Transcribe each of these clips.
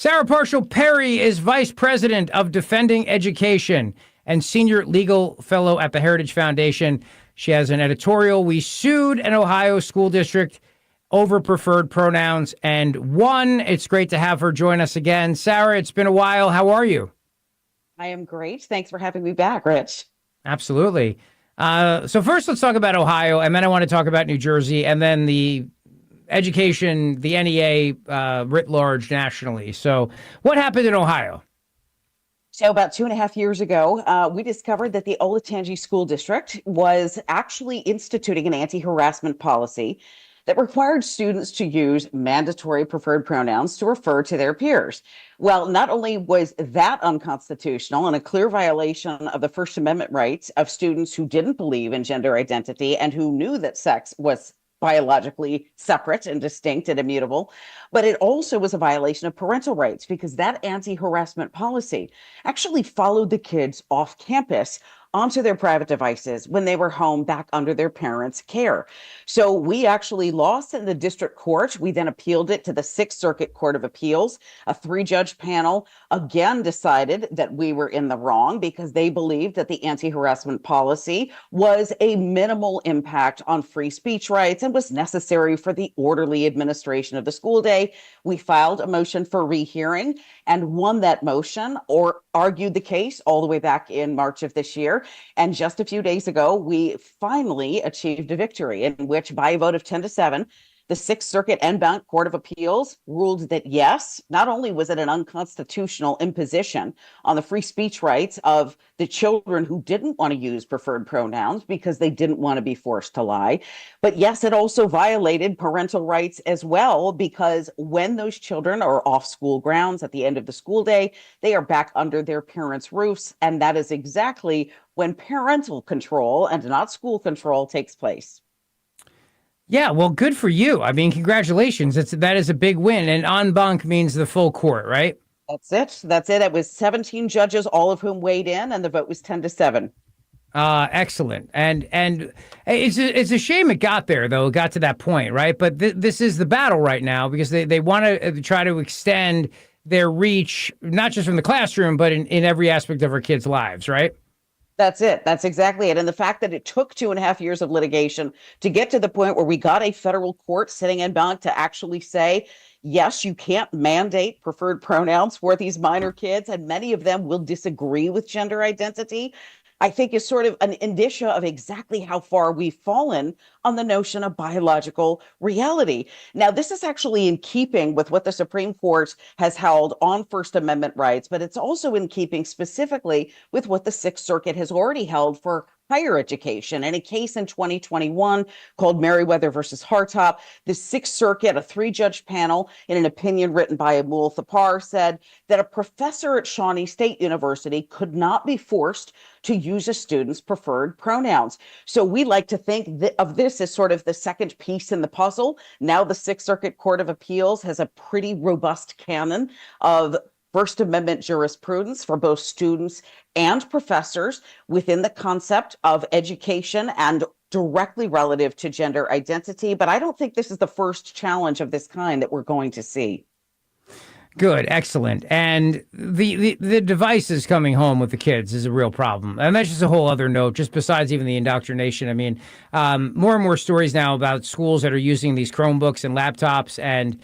Sarah Parshall Perry is Vice President of Defending Education and Senior Legal Fellow at the Heritage Foundation. She has an editorial. We sued an Ohio school district over preferred pronouns and won. It's great to have her join us again. Sarah, it's been a while. How are you? I am great. Thanks for having me back, Rich. Absolutely. So first, let's talk about Ohio, and then I want to talk about New Jersey, and then the education, the NEA writ large nationally. So what happened in Ohio? So about 2.5 years ago, we discovered that the Olatanji School District was actually instituting an anti-harassment policy that required students to use mandatory preferred pronouns to refer to their peers. Well, not only was that unconstitutional and a clear violation of the First Amendment rights of students who didn't believe in gender identity and who knew that sex was biologically separate and distinct and immutable, but it also was a violation of parental rights because that anti-harassment policy actually followed the kids off campus onto their private devices when they were home back under their parents' care. So we actually lost in the district court. We then appealed it to the Sixth Circuit Court of Appeals. A three-judge panel again decided that we were in the wrong because they believed that the anti-harassment policy was a minimal impact on free speech rights and was necessary for the orderly administration of the school day. We filed a motion for rehearing and won that motion, or argued the case all the way back in March of this year. And just a few days ago, we finally achieved a victory in which, by a vote of 10-7, the Sixth Circuit en banc Court of Appeals ruled that yes, not only was it an unconstitutional imposition on the free speech rights of the children who didn't want to use preferred pronouns because they didn't want to be forced to lie, but yes, it also violated parental rights as well, because when those children are off school grounds at the end of the school day, they are back under their parents' roofs. And that is exactly when parental control and not school control takes place. Yeah, well, good for you. I mean, congratulations. That is a big win. And en banc means the full court, right? That's it. That's it. It was 17 judges, all of whom weighed in, and the vote was 10-7. Excellent. And it's a shame it got there, though. It got to that point, right? But this is the battle right now because they want to try to extend their reach, not just from the classroom, but in every aspect of our kids' lives, right? That's it. That's exactly it. And the fact that it took 2.5 years of litigation to get to the point where we got a federal court sitting en banc to actually say, yes, you can't mandate preferred pronouns for these minor kids, and many of them will disagree with gender identity, I think is sort of an indicia of exactly how far we've fallen on the notion of biological reality. Now, this is actually in keeping with what the Supreme Court has held on First Amendment rights, but it's also in keeping specifically with what the Sixth Circuit has already held for higher education. In a case in 2021 called Merriweather versus Hartop, the Sixth Circuit, a three-judge panel, in an opinion written by Amul Thapar, said that a professor at Shawnee State University could not be forced to use a student's preferred pronouns. So we like to think of this as sort of the second piece in the puzzle. Now the Sixth Circuit Court of Appeals has a pretty robust canon of First Amendment jurisprudence for both students and professors within the concept of education and directly relative to gender identity. But I don't think this is the first challenge of this kind that we're going to see. Good, excellent. And the devices coming home with the kids is a real problem. And that's just a whole other note, just besides even the indoctrination. I mean, more and more stories now about schools that are using these Chromebooks and laptops and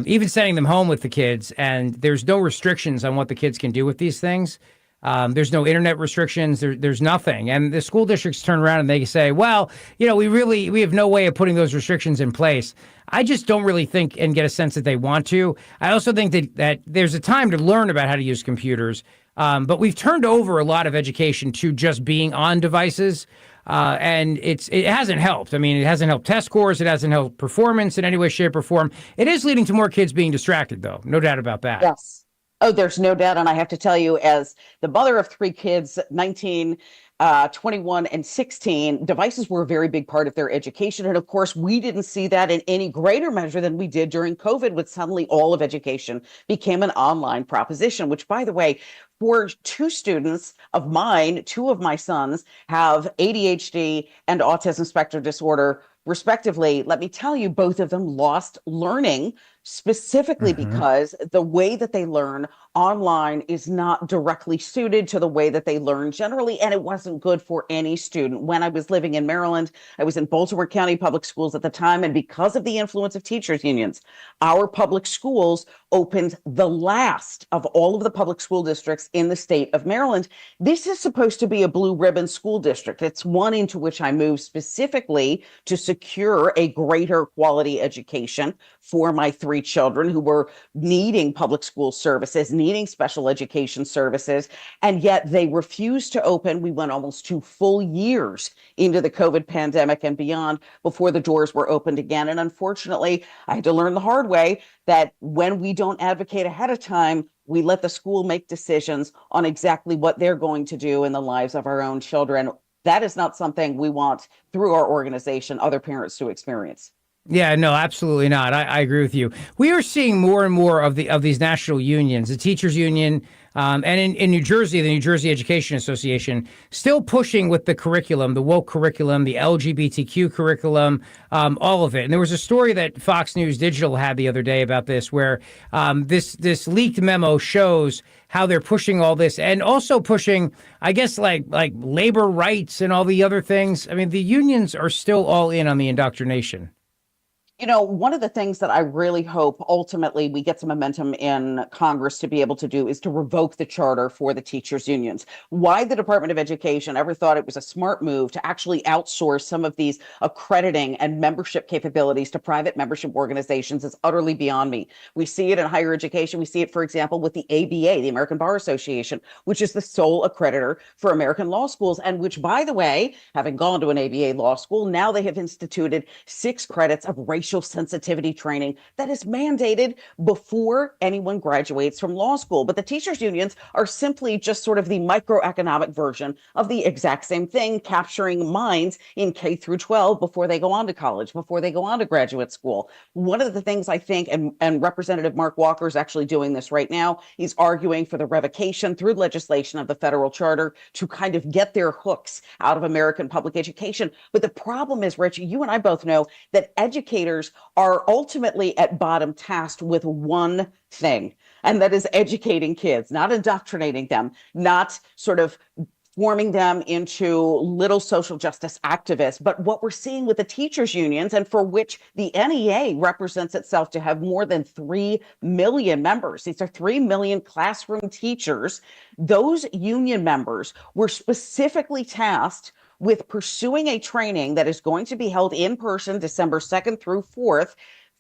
even sending them home with the kids. And there's no restrictions on what the kids can do with these things. There's no internet restrictions. There's nothing. And the school districts turn around and they say, well, we have no way of putting those restrictions in place. I just don't really think and get a sense that they want to. I also think that there's a time to learn about how to use computers. But we've turned over a lot of education to just being on devices. And it hasn't helped. I mean, it hasn't helped test scores. It hasn't helped performance in any way, shape, or form. It is leading to more kids being distracted, though. No doubt about that. Yes. Oh, there's no doubt. And I have to tell you, as the mother of three kids, 19, 21, and 16, devices were a very big part of their education. And of course, we didn't see that in any greater measure than we did during COVID, when suddenly all of education became an online proposition, which, by the way, for two students of mine, two of my sons have ADHD and autism spectrum disorder, respectively. Let me tell you, both of them lost learning specifically Hmm. because the way that they learn online is not directly suited to the way that they learn generally, and it wasn't good for any student. When I was living in Maryland, I was in Baltimore County Public Schools at the time, and because of the influence of teachers unions, our public schools opened the last of all of the public school districts in the state of Maryland. This is supposed to be a blue ribbon school district. It's one into which I moved specifically to secure a greater quality education for my three children who were needing public school services, needing special education services, and yet they refused to open. We went almost 2 full years into the COVID pandemic and beyond before the doors were opened again. And unfortunately, I had to learn the hard way that when we don't advocate ahead of time, we let the school make decisions on exactly what they're going to do in the lives of our own children. That is not something we want through our organization other parents to experience. Yeah, no, absolutely not. I agree with you. We are seeing more and more of these national unions, the teachers union, and in New Jersey, the New Jersey Education Association, still pushing with the curriculum, the woke curriculum, the LGBTQ curriculum, all of it. And there was a story that Fox News Digital had the other day about this, where this leaked memo shows how they're pushing all this, and also pushing, I guess, like labor rights and all the other things. I mean, the unions are still all in on the indoctrination. One of the things that I really hope ultimately we get some momentum in Congress to be able to do is to revoke the charter for the teachers' unions. Why the Department of Education ever thought it was a smart move to actually outsource some of these accrediting and membership capabilities to private membership organizations is utterly beyond me. We see it in higher education. We see it, for example, with the ABA, the American Bar Association, which is the sole accreditor for American law schools, and which, by the way, having gone to an ABA law school, now they have instituted 6 credits of racial sensitivity training that is mandated before anyone graduates from law school. But the teachers unions are simply just sort of the microeconomic version of the exact same thing, capturing minds in K through 12 before they go on to college, before they go on to graduate school. One of the things I think, and Representative Mark Walker is actually doing this right now, he's arguing for the revocation through legislation of the federal charter to kind of get their hooks out of American public education. But the problem is, Rich, you and I both know that educators are ultimately at bottom tasked with one thing, and that is educating kids, not indoctrinating them, not sort of forming them into little social justice activists. But what we're seeing with the teachers unions, and for which the NEA represents itself to have more than 3 million members, these are 3 million classroom teachers, those union members were specifically tasked with pursuing a training that is going to be held in person December 2nd through 4th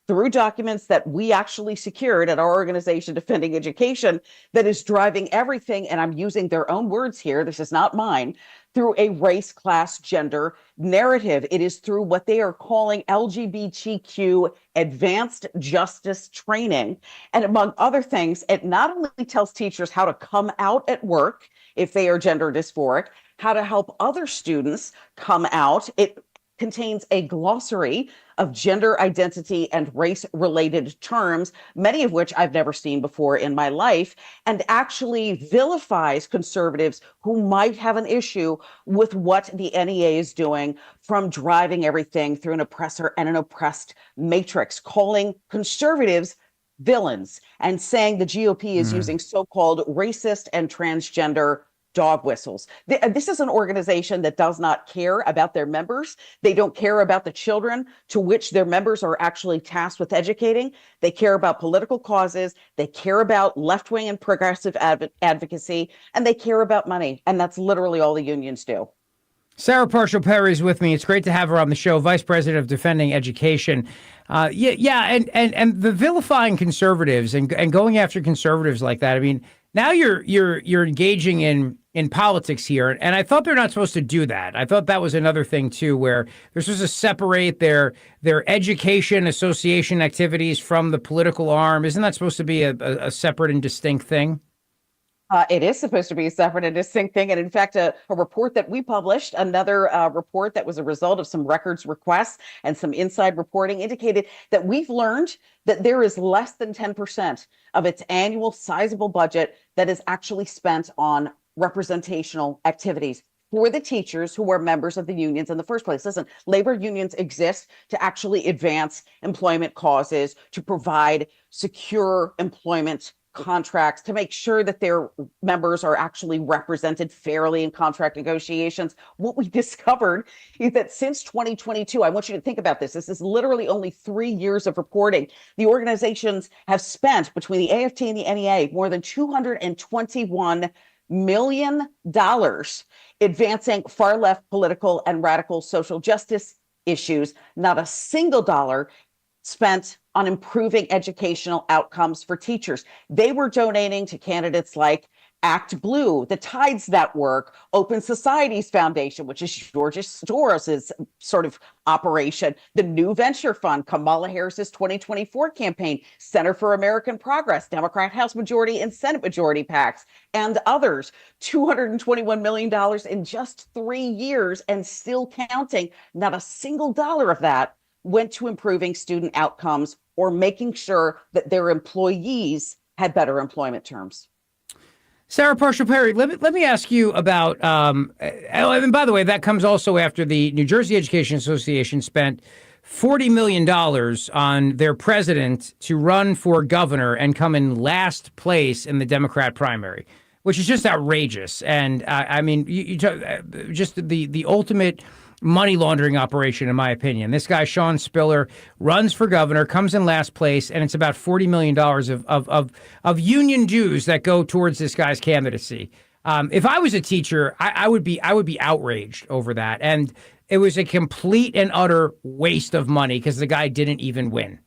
through documents that we actually secured at our organization Defending Education, that is driving everything, and I'm using their own words here, this is not mine, through a race, class, gender narrative. It is through what they are calling LGBTQ advanced justice training. And among other things, it not only tells teachers how to come out at work if they are gender dysphoric, how to help other students come out. It contains a glossary of gender identity and race related terms, many of which I've never seen before in my life, and actually vilifies conservatives who might have an issue with what the NEA is doing, from driving everything through an oppressor and an oppressed matrix, calling conservatives villains and saying the GOP is using so-called racist and transgender dog whistles. This is an organization that does not care about their members. They don't care about the children to which their members are actually tasked with educating. They care about political causes. They care about left-wing and progressive advocacy, and they care about money. And that's literally all the unions do. Sarah Parshall Perry is with me. It's great to have her on the show, Vice President of Defending Education. And the vilifying conservatives and going after conservatives like that. I mean, now you're engaging in politics here, and I thought they're not supposed to do that. I thought that was another thing too, where they're supposed to separate their education association activities from the political arm. Isn't that supposed to be a separate and distinct thing? It is supposed to be a separate and distinct thing. And in fact, a report that we published, another report that was a result of some records requests and some inside reporting, indicated that we've learned that there is less than 10% of its annual sizable budget that is actually spent on representational activities. for the teachers who were members of the unions in the first place. Listen, labor unions exist to actually advance employment causes, to provide secure employment contracts, to make sure that their members are actually represented fairly in contract negotiations. What we discovered is that since 2022, I want you to think about this. This is literally only 3 years of reporting. The organizations have spent, between the AFT and the NEA, more than $221 million advancing far left political and radical social justice issues. Not a single dollar spent on improving educational outcomes for teachers. They were donating to candidates like Act Blue, the Tides Network, Open Societies Foundation, which is Georgia Soros's sort of operation, the New Venture Fund, Kamala Harris's 2024 campaign, Center for American Progress, Democrat House Majority and Senate Majority PACs, and others. $221 million in just 3 years and still counting. Not a single dollar of that went to improving student outcomes or making sure that their employees had better employment terms. Sarah Parshall-Perry, let me ask you about, and by the way, that comes also after the New Jersey Education Association spent $40 million on their president to run for governor and come in last place in the Democrat primary, which is just outrageous. And I mean, you talk, just the ultimate money laundering operation, in my opinion. This guy, Sean Spiller, runs for governor, comes in last place, and it's about $40 million of union dues that go towards this guy's candidacy. If I was a teacher, I would be outraged over that. And it was a complete and utter waste of money because the guy didn't even win.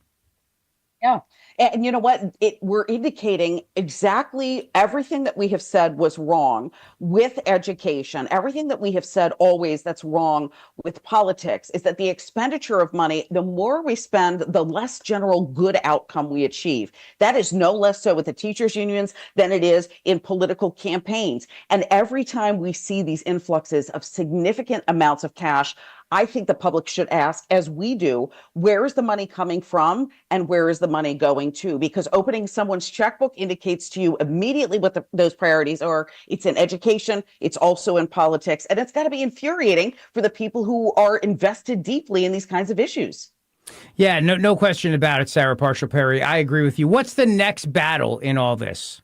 Yeah. And you know what? We're indicating exactly everything that we have said was wrong with education. Everything that we have said always that's wrong with politics is that the expenditure of money, the more we spend, the less general good outcome we achieve. That is no less so with the teachers' unions than it is in political campaigns. And every time we see these influxes of significant amounts of cash, I think the public should ask, as we do, where is the money coming from and where is the money going to? Because opening someone's checkbook indicates to you immediately what those priorities are. It's in education, it's also in politics, and it's got to be infuriating for the people who are invested deeply in these kinds of issues. Yeah, no question about it, Sarah Parshall-Perry. I agree with you. What's the next battle in all this?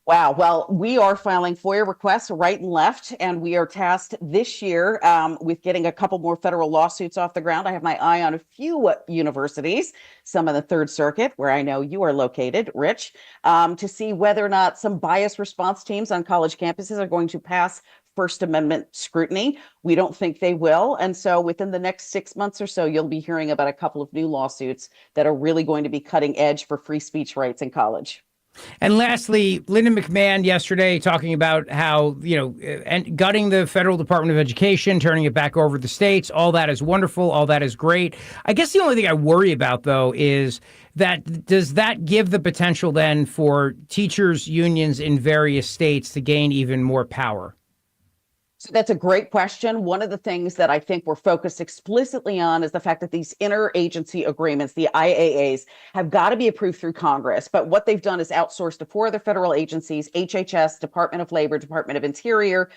Wow. Well, we are filing FOIA requests right and left, and we are tasked this year with getting a couple more federal lawsuits off the ground. I have my eye on a few universities, some in the Third Circuit, where I know you are located, Rich, to see whether or not some bias response teams on college campuses are going to pass First Amendment scrutiny. We don't think they will. And so within the next 6 months or so, you'll be hearing about a couple of new lawsuits that are really going to be cutting edge for free speech rights in college. And lastly, Linda McMahon yesterday talking about how, gutting the federal Department of Education, turning it back over to the states. All that is wonderful. All that is great. I guess the only thing I worry about, though, is that does that give the potential then for teachers' unions in various states to gain even more power? So that's a great question. One of the things that I think we're focused explicitly on is the fact that these interagency agreements, the IAAs, have got to be approved through Congress. But what they've done is outsourced to 4 other federal agencies, HHS, Department of Labor, Department of Interior,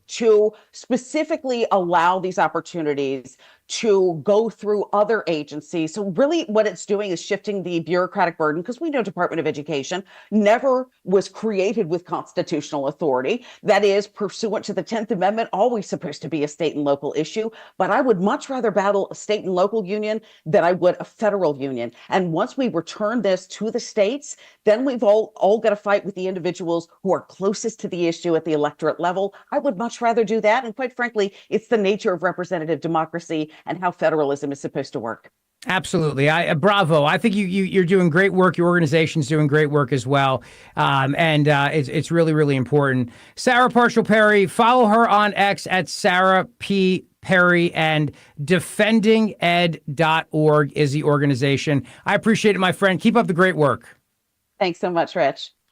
to specifically allow these opportunities to go through other agencies. So really what it's doing is shifting the bureaucratic burden, because we know Department of Education never was created with constitutional authority. That is, pursuant to the 10th Amendment, always supposed to be a state and local issue. But I would much rather battle a state and local union than I would a federal union. And once we return this to the states, then we've all got to fight with the individuals who are closest to the issue at the electorate level. I would much rather do that. And quite frankly, it's the nature of representative democracy and how federalism is supposed to work. Absolutely. Bravo. I think you're doing great work. Your organization's doing great work as well. It's really, really important. Sarah Parshall-Perry, follow her on X at Sarah P. Perry, and defendinged.org is the organization. I appreciate it, my friend. Keep up the great work. Thanks so much, Rich.